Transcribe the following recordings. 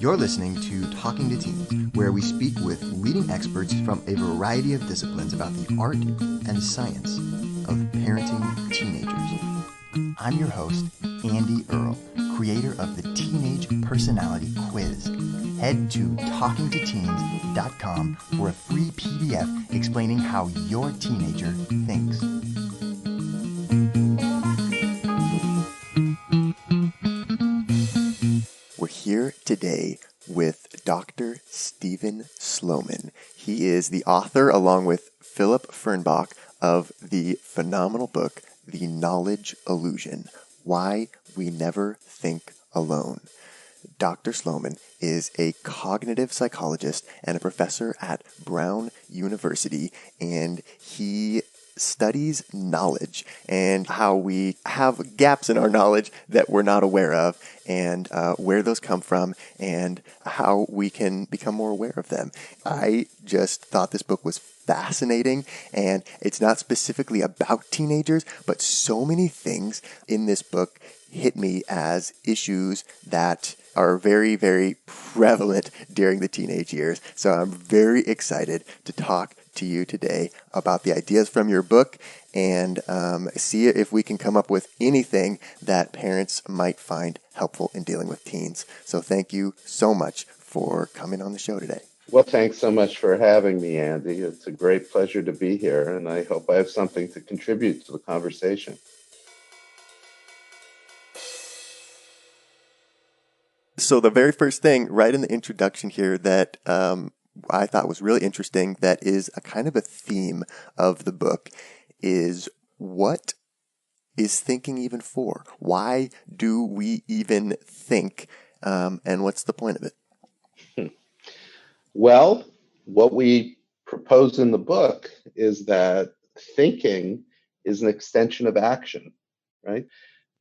You're listening to Talking to Teens, where we speak with leading experts from a variety of disciplines about the art and science of parenting teenagers. I'm your host, Andy Earle, creator of the Teenage Personality Quiz. Head to talkingtoteens.com for a free PDF explaining how your teenager thinks. We're here today with Dr. Stephen Sloman. He is the author, along with Philip Fernbach, of the phenomenal book, The Knowledge Illusion: Why We Never Think Alone. Dr. Sloman is a cognitive psychologist and a professor at Brown University, and he studies knowledge and how we have gaps in our knowledge that we're not aware of, and where those come from, and how we can become more aware of them. I just thought this book was fascinating, and it's not specifically about teenagers, but so many things in this book hit me as issues that are very, very prevalent during the teenage years. So I'm very excited to talk to you today about the ideas from your book and see if we can come up with anything that parents might find helpful in dealing with teens. So thank you so much for coming on the show today. Well, thanks so much for having me, Andy. It's a great pleasure to be here, and I hope I have something to contribute to the conversation. So the very first thing right in the introduction here that I thought was really interesting, that is a kind of a theme of the book, is what is thinking even for? Why do we even think? And what's the point of it? Well, what we propose in the book is that thinking is an extension of action, right?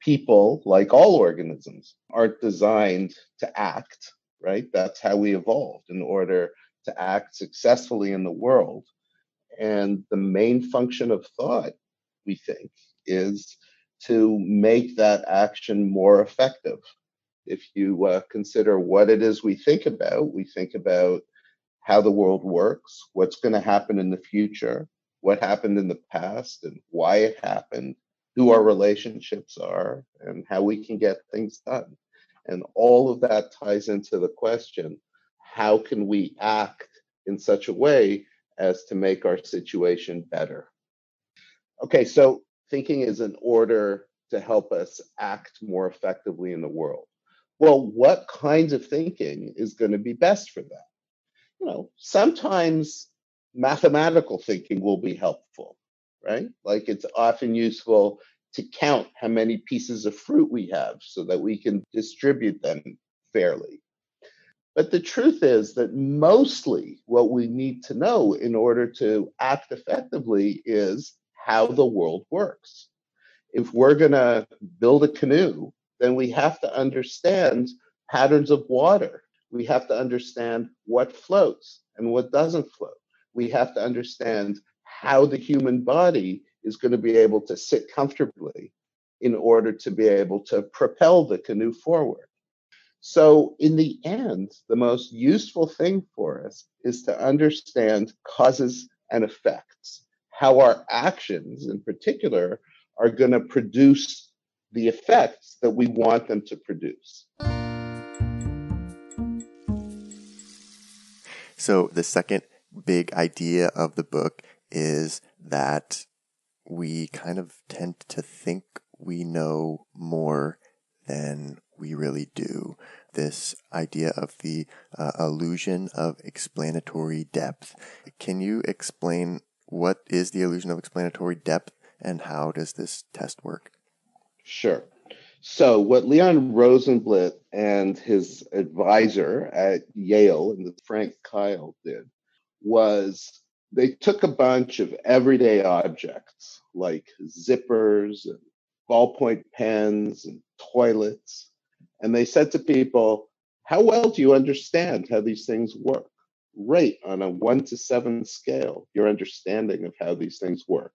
People, like all organisms, aren't designed to act, right? That's how we evolved, in order to act successfully in the world. And the main function of thought, we think, is to make that action more effective. If you consider what it is we think about how the world works, what's going to happen in the future, what happened in the past and why it happened, who our relationships are, and how we can get things done. And all of that ties into the question, how can we act in such a way as to make our situation better? Okay, so thinking is in order to help us act more effectively in the world. Well, what kinds of thinking is going to be best for that? Sometimes mathematical thinking will be helpful, right? Like, it's often useful to count how many pieces of fruit we have so that we can distribute them fairly. But the truth is that mostly what we need to know in order to act effectively is how the world works. If we're going to build a canoe, then we have to understand patterns of water. We have to understand what floats and what doesn't float. We have to understand how the human body is going to be able to sit comfortably in order to be able to propel the canoe forward. So in the end, the most useful thing for us is to understand causes and effects, how our actions in particular are going to produce the effects that we want them to produce. So the second big idea of the book is that we kind of tend to think we know more than we really do. This idea of the illusion of explanatory depth. Can you explain what is the illusion of explanatory depth and how does this test work? Sure. So what Leon Rosenblatt and his advisor at Yale, and Frank Kyle, did was they took a bunch of everyday objects like zippers and ballpoint pens and toilets, and they said to people, how well do you understand how these things work? Rate on a 1 to 7 scale your understanding of how these things work.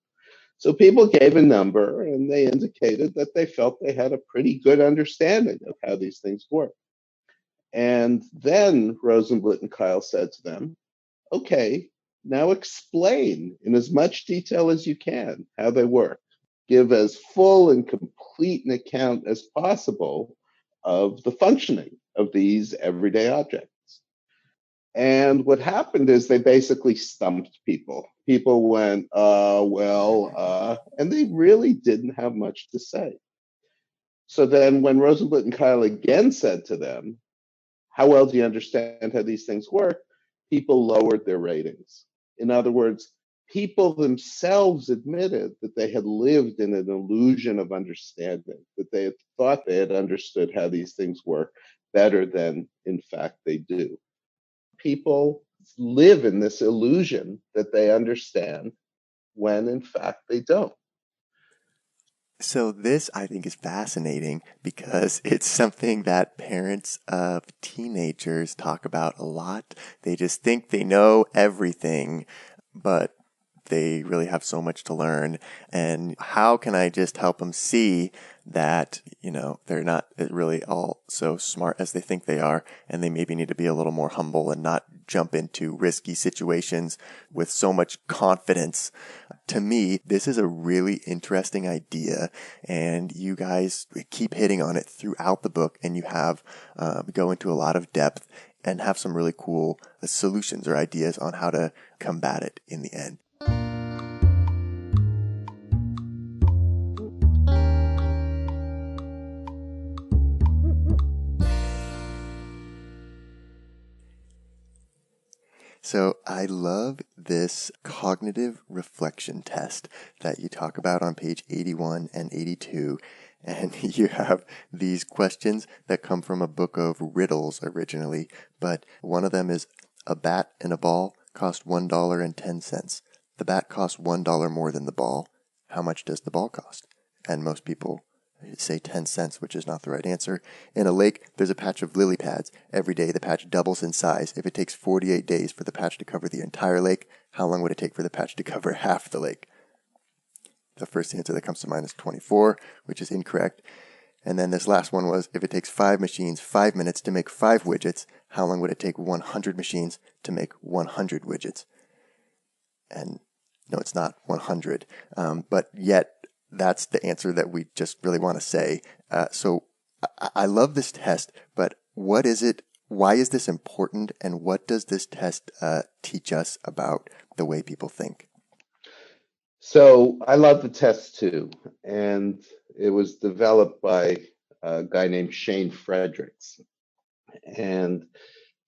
So people gave a number, and they indicated that they felt they had a pretty good understanding of how these things work. And then Rosenblatt and Kyle said to them, okay, now explain in as much detail as you can how they work. Give as full and complete an account as possible of the functioning of these everyday objects. And what happened is they basically stumped people. People went, and they really didn't have much to say. So then when Rosenblatt and Kyle again said to them, how well do you understand how these things work? People lowered their ratings. In other words, people themselves admitted that they had lived in an illusion of understanding, that they had thought they had understood how these things work better than, in fact, they do. People live in this illusion that they understand when, in fact, they don't. So this, I think, is fascinating because it's something that parents of teenagers talk about a lot. They just think they know everything, but they really have so much to learn. And how can I just help them see that, they're not really all so smart as they think they are, and they maybe need to be a little more humble and not jump into risky situations with so much confidence. To me, this is a really interesting idea, and you guys keep hitting on it throughout the book, and you have go into a lot of depth and have some really cool solutions or ideas on how to combat it in the end. So I love this cognitive reflection test that you talk about on page 81 and 82. And you have these questions that come from a book of riddles originally, but one of them is a bat and a ball cost $1.10. The bat costs $1 more than the ball. How much does the ball cost? And most people say 10 cents, which is not the right answer. In a lake, there's a patch of lily pads. Every day, the patch doubles in size. If it takes 48 days for the patch to cover the entire lake, how long would it take for the patch to cover half the lake? The first answer that comes to mind is 24, which is incorrect. And then this last one was, if it takes 5 machines 5 minutes to make 5 widgets, how long would it take 100 machines to make 100 widgets? And no, it's not 100. But yet, that's the answer that we just really want to say. So I love this test, but what is it? Why is this important? And what does this test teach us about the way people think? So I love the test too. And it was developed by a guy named Shane Fredericks. And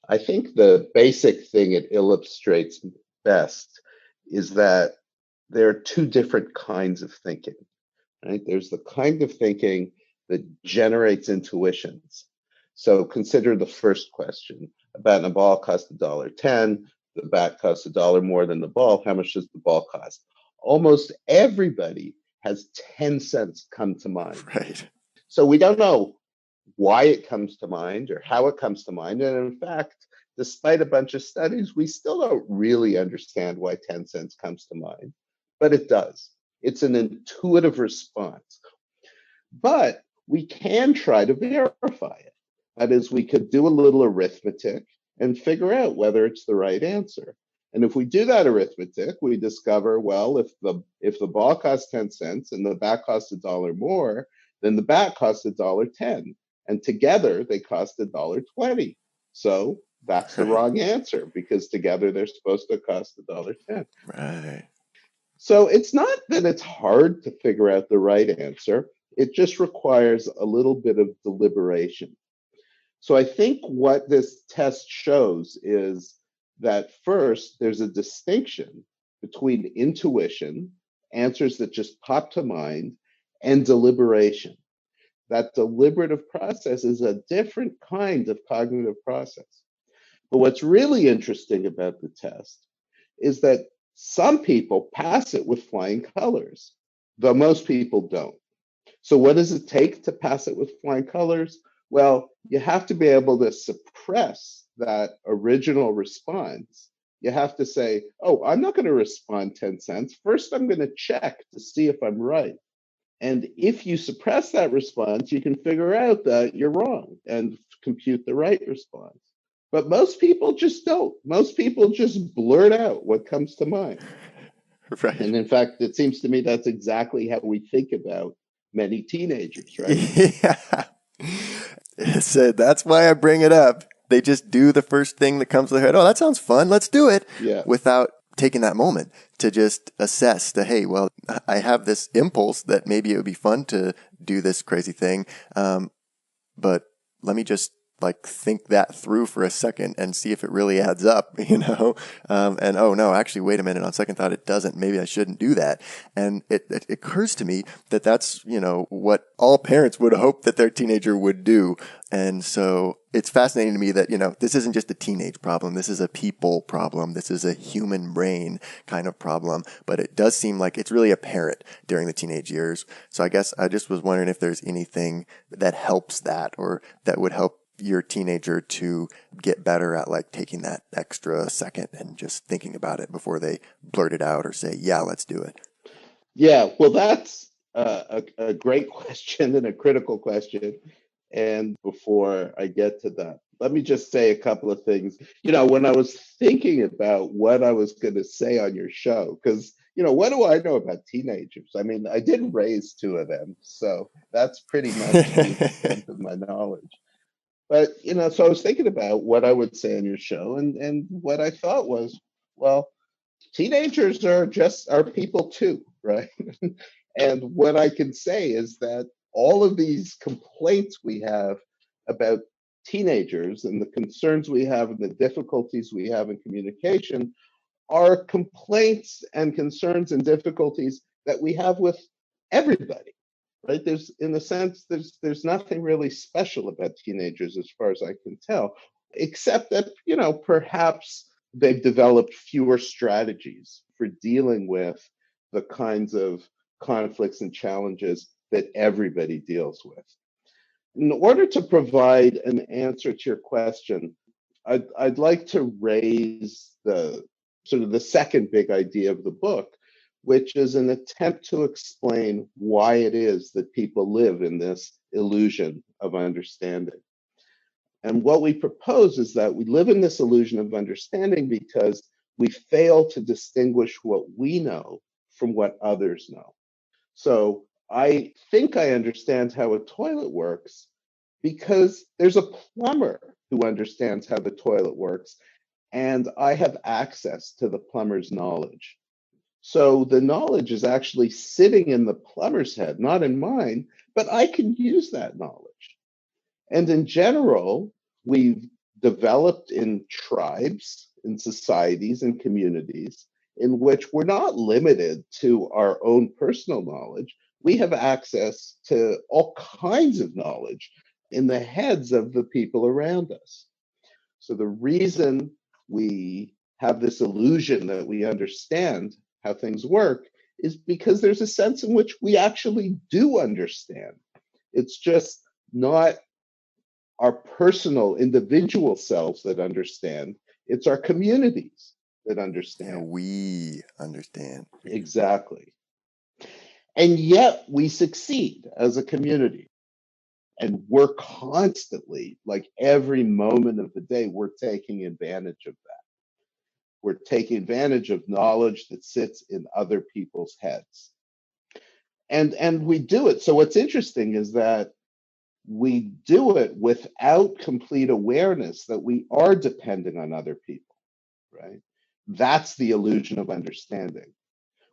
I think the basic thing it illustrates best is that there are two different kinds of thinking, right? There's the kind of thinking that generates intuitions. So consider the first question. A bat and a ball cost $1.10. The bat costs $1 more than the ball. How much does the ball cost? Almost everybody has 10 cents come to mind. Right. So we don't know why it comes to mind or how it comes to mind. And in fact, despite a bunch of studies, we still don't really understand why 10 cents comes to mind, but it does. It's an intuitive response. But we can try to verify it. That is, we could do a little arithmetic and figure out whether it's the right answer. And if we do that arithmetic, we discover, well, if the ball costs 10 cents and the bat costs $1 more, then the bat costs $1.10. And together they cost $1.20. So that's the Right. wrong answer because together they're supposed to cost $1.10. Right. So it's not that it's hard to figure out the right answer. It just requires a little bit of deliberation. So I think what this test shows is that first, there's a distinction between intuition, answers that just pop to mind, and deliberation. That deliberative process is a different kind of cognitive process. But what's really interesting about the test is that some people pass it with flying colors, though most people don't. So, what does it take to pass it with flying colors? Well, you have to be able to suppress that original response. You have to say, oh, I'm not going to respond 10 cents. First, I'm going to check to see if I'm right. And if you suppress that response, you can figure out that you're wrong and compute the right response. But most people just don't. Most people just blurt out what comes to mind. Right. And in fact, it seems to me that's exactly how we think about many teenagers, right? Yeah. So that's why I bring it up. They just do the first thing that comes to their head. Oh, that sounds fun. Let's do it. Yeah. Without taking that moment to just assess the, hey, well, I have this impulse that maybe it would be fun to do this crazy thing. But let me just like think that through for a second and see if it really adds up, and oh no, actually, wait a minute. On second thought, it doesn't. Maybe I shouldn't do that. And it occurs to me that that's, what all parents would hope that their teenager would do. And so it's fascinating to me that, this isn't just a teenage problem. This is a people problem. This is a human brain kind of problem. But it does seem like it's really apparent during the teenage years. So I guess I just was wondering if there's anything that helps that or that would help your teenager to get better at like taking that extra second and just thinking about it before they blurt it out or say, yeah, let's do it. Yeah. Well, that's a great question and a critical question. And before I get to that, let me just say a couple of things. When I was thinking about what I was going to say on your show, because, what do I know about teenagers? I mean, I did raise two of them, so that's pretty much the extent of my knowledge. But, so I was thinking about what I would say on your show, and what I thought was, well, teenagers are people too, right? And what I can say is that all of these complaints we have about teenagers and the concerns we have and the difficulties we have in communication are complaints and concerns and difficulties that we have with everybody, right? There's, in a sense, there's nothing really special about teenagers as far as I can tell, except that, perhaps they've developed fewer strategies for dealing with the kinds of conflicts and challenges that everybody deals with. In order to provide an answer to your question, I'd like to raise the sort of the second big idea of the book, which is an attempt to explain why it is that people live in this illusion of understanding. And what we propose is that we live in this illusion of understanding because we fail to distinguish what we know from what others know. So I think I understand how a toilet works because there's a plumber who understands how the toilet works, and I have access to the plumber's knowledge. So the knowledge is actually sitting in the plumber's head, not in mine, but I can use that knowledge. And in general, we've developed in tribes, in societies, and communities in which we're not limited to our own personal knowledge. We have access to all kinds of knowledge in the heads of the people around us. So the reason we have this illusion that we understand how things work is because there's a sense in which we actually do understand. It's just not our personal individual selves that understand, it's our communities that Yeah, understand. we understand. Exactly. And yet we succeed as a community. And we're constantly, like every moment of the day, we're taking advantage of that. We're taking advantage of knowledge that sits in other people's heads. And we do it. So what's interesting is that we do it without complete awareness that we are dependent on other people, right? That's the illusion of understanding.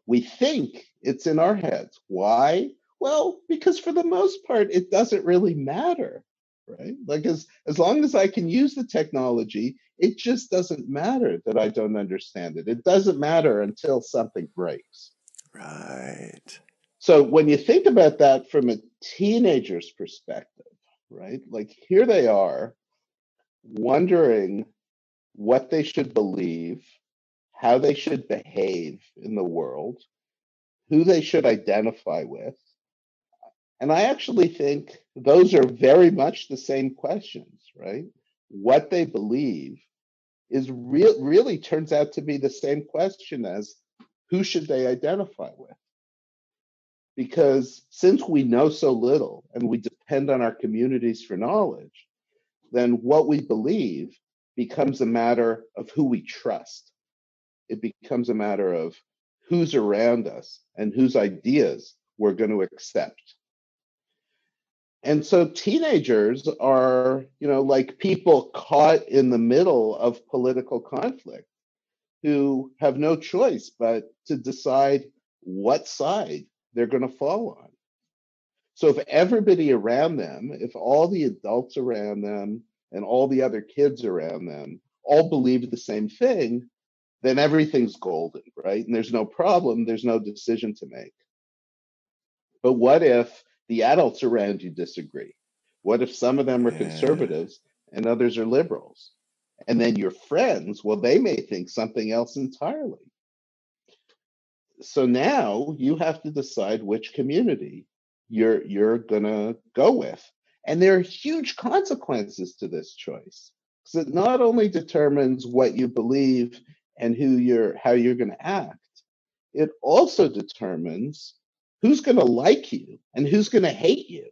We think it's in our heads. Why? Well, because for the most part, it doesn't really matter, right? Like as long as I can use the technology, it just doesn't matter that I don't understand it. It doesn't matter until something breaks. Right. So when you think about that from a teenager's perspective, right? Like here they are wondering what they should believe, how they should behave in the world, who they should identify with. And I actually think those are very much the same questions, right? What they believe is really turns out to be the same question as who should they identify with? Because since we know so little and we depend on our communities for knowledge, then what we believe becomes a matter of who we trust. It becomes a matter of who's around us and whose ideas we're going to accept. And so teenagers are, like people caught in the middle of political conflict who have no choice but to decide what side they're going to fall on. So if everybody around them, if all the adults around them and all the other kids around them all believe the same thing, then everything's golden, right? And there's no problem, there's no decision to make. But what if the adults around you disagree? What if some of them are Yeah. conservatives and others are liberals? And then your friends, well, they may think something else entirely. So now you have to decide which community you're gonna go with. And there are huge consequences to this choice. Because it not only determines what you believe and how you're gonna act, it also determines who's gonna like you and who's gonna hate you.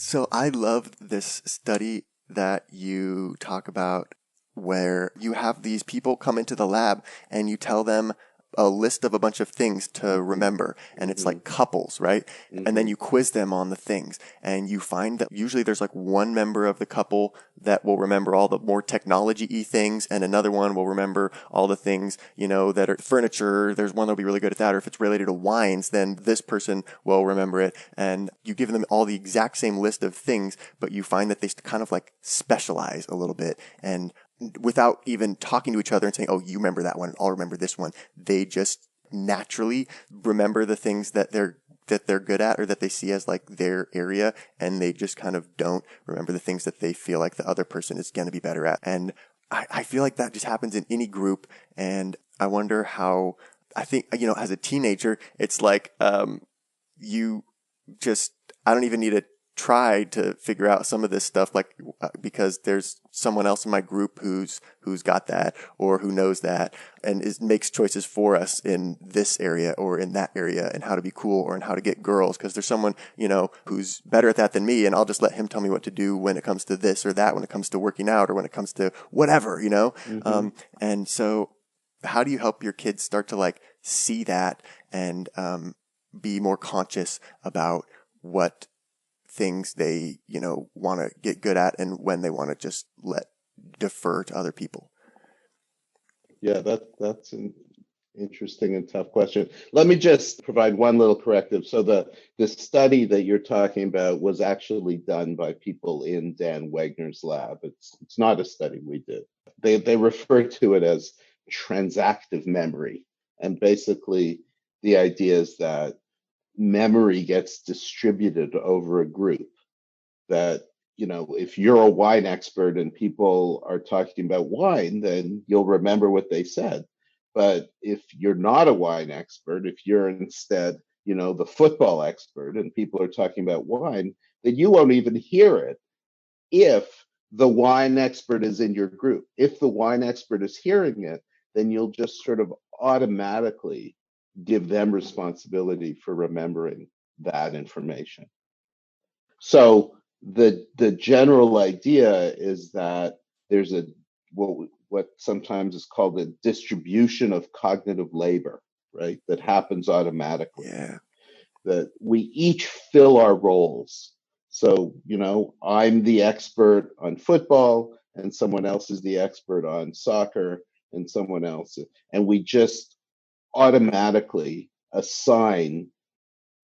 So I love this study that you talk about where you have these people come into the lab and you tell them a list of a bunch of things to Mhm, remember. And it's mhm, like couples, right? And then mhm, you quiz them on the things. And you find that usually there's like one member of the couple that will remember all the more technology-y things, and another one will remember all the things, that are furniture. There's one that'll be really good at that. Or if it's related to wines, then this person will remember it. And you give them all the exact same list of things, but you find that they kind of like specialize a little bit. And without even talking to each other and saying, oh, you remember that one, I'll remember this one. They just naturally remember the things that they're good at or that they see as like their area, and they just kind of don't remember the things that they feel like the other person is going to be better at. And I feel like that just happens in any group. And I wonder how, I think, as a teenager, it's like, you just, I don't even need to try to figure out some of this stuff, like, because there's someone else in my group who's got that or who knows that and makes choices for us in this area or in that area, and how to be cool or in how to get girls, because there's someone who's better at that than me, and I'll just let him tell me what to do when it comes to this or that, when it comes to working out or when it comes to whatever. mhm. And so how do you help your kids start to like see that and be more conscious about what things they, want to get good at and when they want to just defer to other people? Yeah, that's an interesting and tough question. Let me just provide one little corrective. So the study that you're talking about was actually done by people in Dan Wegner's lab. It's not a study we did. They refer to it as transactive memory, and basically the idea is that memory gets distributed over a group. That if you're a wine expert and people are talking about wine, then you'll remember what they said. But if you're not a wine expert, if you're instead the football expert and people are talking about wine, then you won't even hear it if the wine expert is in your group. If the wine expert is hearing it, then you'll just sort of automatically give them responsibility for remembering that information. So the general idea is that there's what sometimes is called a distribution of cognitive labor, right? That happens automatically. Yeah. That we each fill our roles. So, I'm the expert on football, and someone else is the expert on soccer, and someone else, and we just automatically assign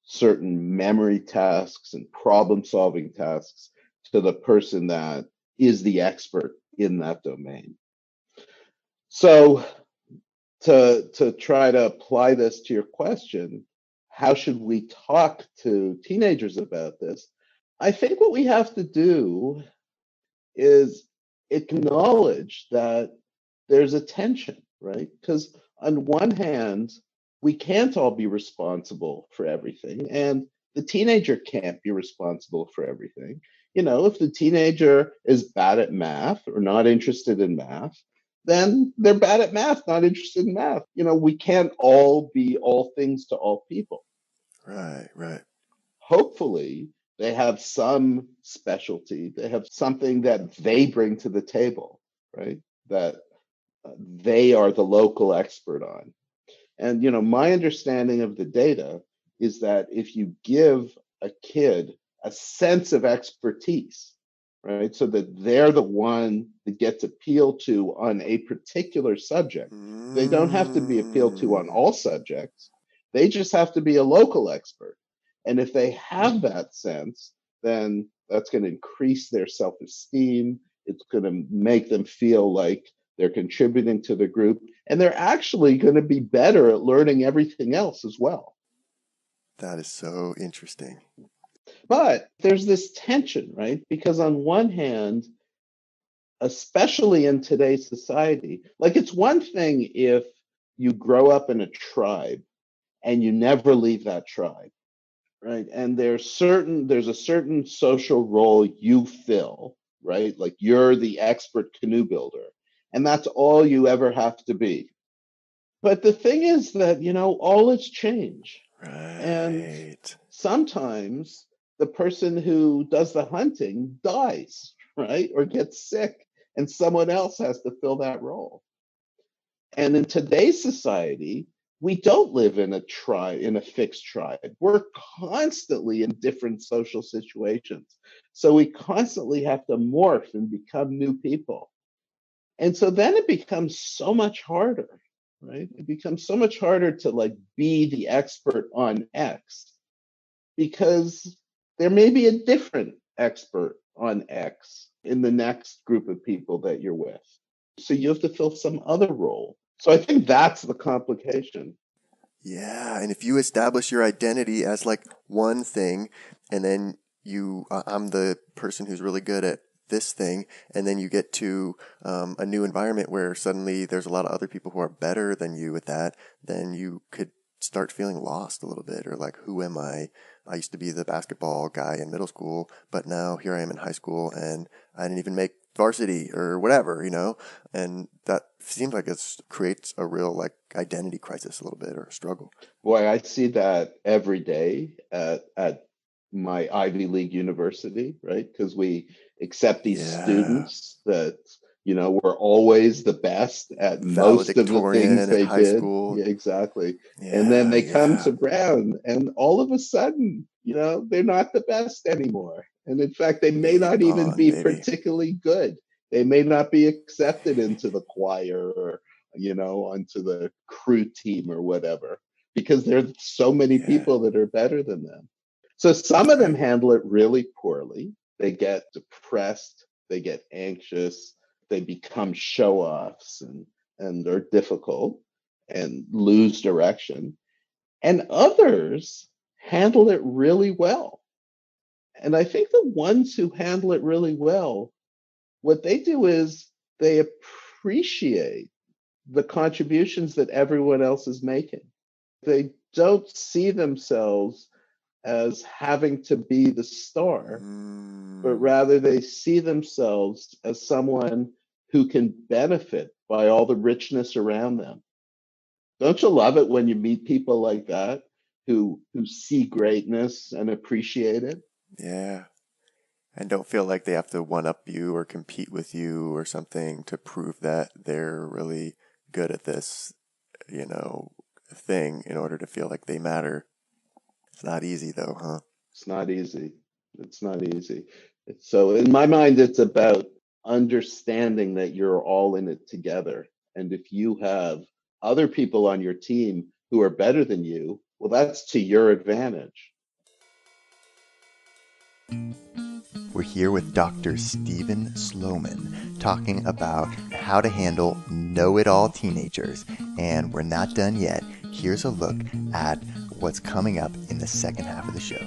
certain memory tasks and problem solving tasks to the person that is the expert in that domain. So to try to apply this to your question, how should we talk to teenagers about this? I think what we have to do is acknowledge that there's a tension, right? Because on one hand, we can't all be responsible for everything, and the teenager can't be responsible for everything. If the teenager is bad at math or not interested in math, then they're bad at math, not interested in math. We can't all be all things to all people. Right, right. Hopefully, they have some specialty, they have something that they bring to the table, right? That they are the local expert on. And my understanding of the data is that if you give a kid a sense of expertise, right, so that they're the one that gets appealed to on a particular subject, they don't have to be appealed to on Mm, all subjects. They just have to be a local expert. And if they have that sense, then that's going to increase their self-esteem. It's going to make them feel like they're contributing to the group, and they're actually going to be better at learning everything else as well. that is so interesting. But there's this tension, right? Because on one hand, especially in today's society, like it's one thing if you grow up in a tribe and you never leave that tribe, right? And there's a certain social role you fill, right? Like you're the expert canoe builder, and that's all you ever have to be. But the thing is that, all is change. And Right. sometimes the person who does the hunting dies, right? Or gets sick, and someone else has to fill that role. And in today's society, we don't live in a tribe, in a fixed tribe. We're constantly in different social situations. So we constantly have to morph and become new people. And so then it becomes so much harder, right? It becomes so much harder to like be the expert on X because there may be a different expert on X in the next group of people that you're with. So you have to fill some other role. So I think that's the complication. Yeah, and if you establish your identity as like one thing, and then I'm the person who's really good at this thing, and then you get to a new environment where suddenly there's a lot of other people who are better than you at that, then you could start feeling lost a little bit, or like, who am I? I used to be the basketball guy in middle school, but now here I am in high school, and I didn't even make varsity or whatever. And that seems like it creates a real like identity crisis a little bit, or a struggle. Boy, I see that every day at my Ivy League university, right? Because we accept these Yeah. students that, were always the best at most of the things Valedictorian in they high did. school. Yeah, exactly. And then Yeah, they come yeah. to Brown, and all of a sudden, they're not the best anymore. And in fact, they may not Game even on, be baby. particularly good. They may not be accepted into the choir or, onto the crew team or whatever because there's so many Yeah, people that are better than them. So some of them right. handle it really poorly. They get depressed, they get anxious, they become show offs and are difficult and lose direction. And others handle it really well. And I think the ones who handle it really well, what they do is they appreciate the contributions that everyone else is making. They don't see themselves as having to be the star, but Mm, rather they see themselves as someone who can benefit by all the richness around them. Don't you love it when you meet people like that who see greatness and appreciate it? yeah. And don't feel like they have to one up you or compete with you or something to prove that they're really good at this, you know, thing in order to feel like they matter. It's not easy though, huh? It's not easy. It's not easy. So in my mind, it's about understanding that you're all in it together. And if you have other people on your team who are better than you, well, that's to your advantage. We're here with Dr. Stephen Sloman talking about how to handle know it all teenagers. And we're not done yet. Here's a look at what's coming up in the second half of the show.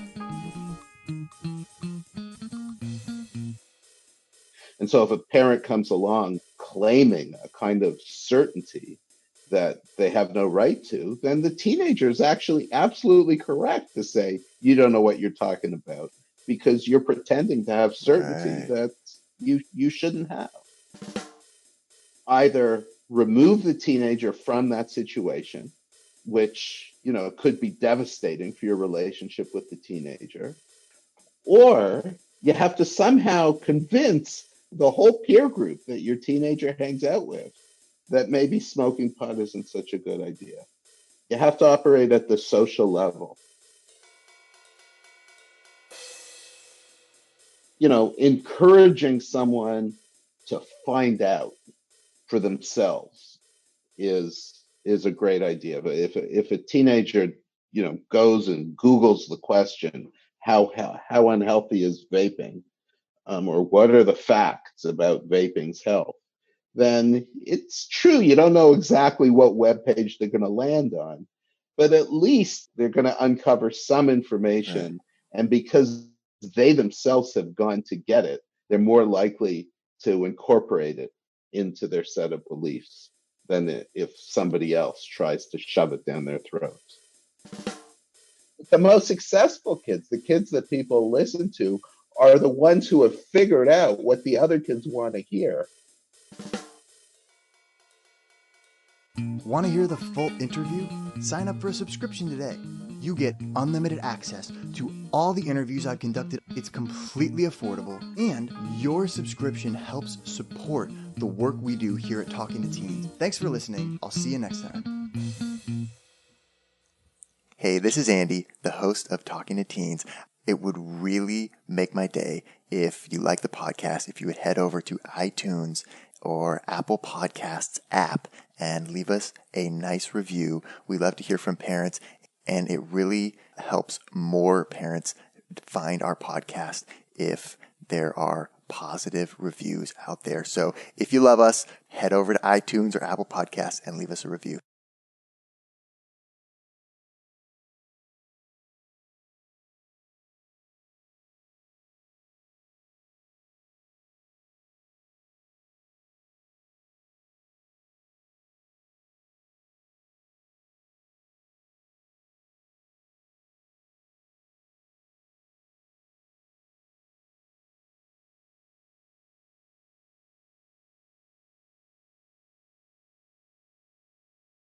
And so if a parent comes along claiming a kind of certainty that they have no right to, then the teenager is actually absolutely correct to say, you don't know what you're talking about. because you're pretending to have certainty Right. that you shouldn't have. Either remove the teenager from that situation, which, could be devastating for your relationship with the teenager, or you have to somehow convince the whole peer group that your teenager hangs out with that maybe smoking pot isn't such a good idea. You have to operate at the social level. Encouraging someone to find out for themselves is a great idea. But if a teenager, goes and Googles the question, how unhealthy is vaping, or what are the facts about vaping's health, then it's true you don't know exactly what web page they're going to land on, but at least they're going to uncover some Right. information. And because they themselves have gone to get it, they're more likely to incorporate it into their set of beliefs than if somebody else tries to shove it down their throats. The most successful kids, the kids that people listen to, are the ones who have figured out what the other kids want to hear. Want to hear the full interview? Sign up for a subscription today. You get unlimited access to all the interviews I've conducted. It's completely affordable, and your subscription helps support the work we do here at Talking to Teens. Thanks for listening. I'll see you next time. Hey, this is Andy, the host of Talking to Teens. It would really make my day if you like the podcast, if you would head over to iTunes or Apple Podcasts app and leave us a nice review. We love to hear from parents, and it really helps more parents find our podcast if there are positive reviews out there. So if you love us, head over to iTunes or Apple Podcasts and leave us a review.